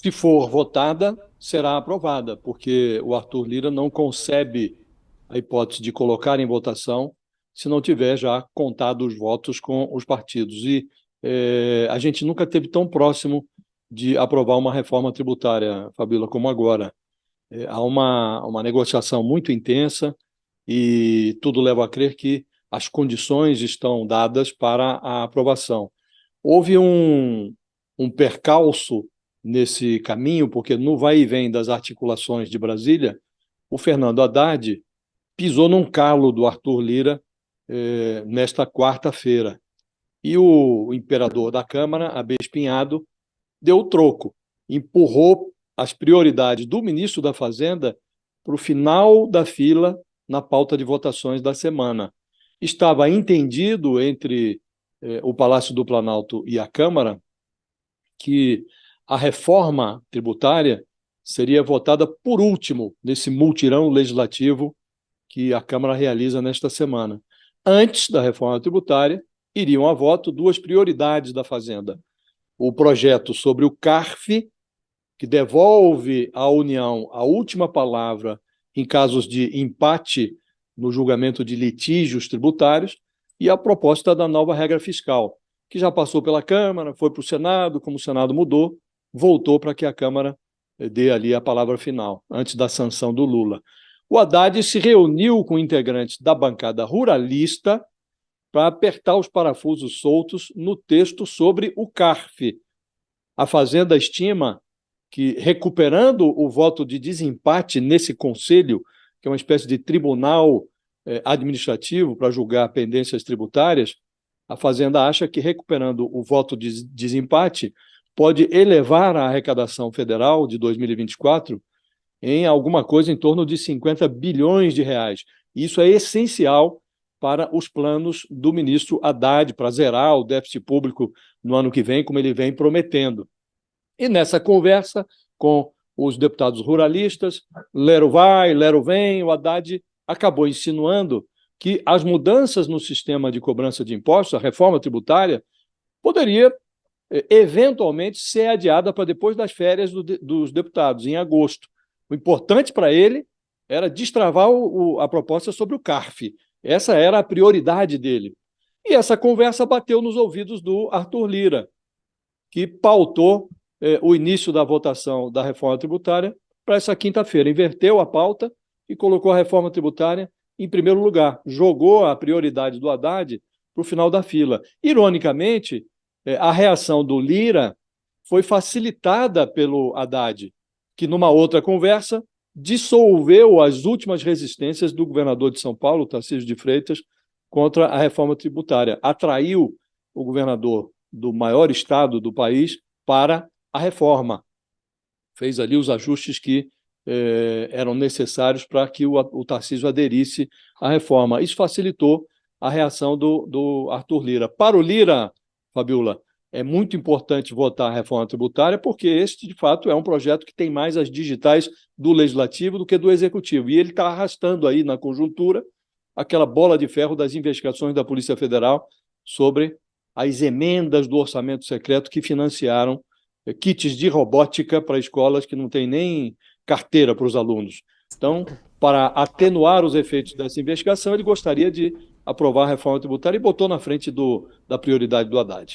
Se for votada, será aprovada, porque o Arthur Lira não concebe a hipótese de colocar em votação se não tiver já contado os votos com os partidos. E a gente nunca esteve tão próximo de aprovar uma reforma tributária, Fabíola, como agora. Há uma negociação muito intensa e tudo leva a crer que as condições estão dadas para a aprovação. Houve um percalço nesse caminho, porque no vai e vem das articulações de Brasília, o Fernando Haddad pisou num calo do Arthur Lira nesta quarta-feira. E o imperador da Câmara, Abe Espinhado, deu o troco, empurrou as prioridades do ministro da Fazenda para o final da fila na pauta de votações da semana. Estava entendido entre o Palácio do Planalto e a Câmara que a reforma tributária seria votada por último nesse multirão legislativo que a Câmara realiza nesta semana. Antes da reforma tributária, iriam a voto duas prioridades da Fazenda: o projeto sobre o CARF, que devolve à União a última palavra em casos de empate no julgamento de litígios tributários, e a proposta da nova regra fiscal, que já passou pela Câmara, foi para o Senado, como o Senado mudou, voltou para que a Câmara dê ali a palavra final, antes da sanção do Lula. O Haddad se reuniu com integrantes da bancada ruralista para apertar os parafusos soltos no texto sobre o CARF. A Fazenda estima que, recuperando o voto de desempate nesse conselho, que é uma espécie de tribunal administrativo para julgar pendências tributárias, a Fazenda acha que, recuperando o voto de desempate, pode elevar a arrecadação federal de 2024 em alguma coisa em torno de 50 bilhões de reais. Isso é essencial para os planos do ministro Haddad, para zerar o déficit público no ano que vem, como ele vem prometendo. E nessa conversa com os deputados ruralistas, lero vai, lero vem, o Haddad acabou insinuando que as mudanças no sistema de cobrança de impostos, a reforma tributária, poderia eventualmente ser adiada para depois das férias dos deputados, em agosto. O importante para ele era destravar a proposta sobre o CARF. Essa era a prioridade dele. E essa conversa bateu nos ouvidos do Arthur Lira, que pautou o início da votação da reforma tributária para essa quinta-feira. Inverteu a pauta e colocou a reforma tributária em primeiro lugar. Jogou a prioridade do Haddad para o final da fila. Ironicamente, a reação do Lira foi facilitada pelo Haddad, que, numa outra conversa, dissolveu as últimas resistências do governador de São Paulo, Tarcísio de Freitas, contra a reforma tributária. Atraiu o governador do maior estado do país para a reforma. Fez ali os ajustes que eram necessários para que o Tarcísio aderisse à reforma. Isso facilitou a reação do Arthur Lira. Para o Lira, Fabiola, é muito importante votar a reforma tributária, porque este, de fato, é um projeto que tem mais as digitais do Legislativo do que do Executivo. E ele está arrastando aí, na conjuntura, aquela bola de ferro das investigações da Polícia Federal sobre as emendas do orçamento secreto que financiaram kits de robótica para escolas que não têm nem carteira para os alunos. Então, para atenuar os efeitos dessa investigação, ele gostaria de aprovar a reforma tributária e botou na frente da prioridade do Haddad.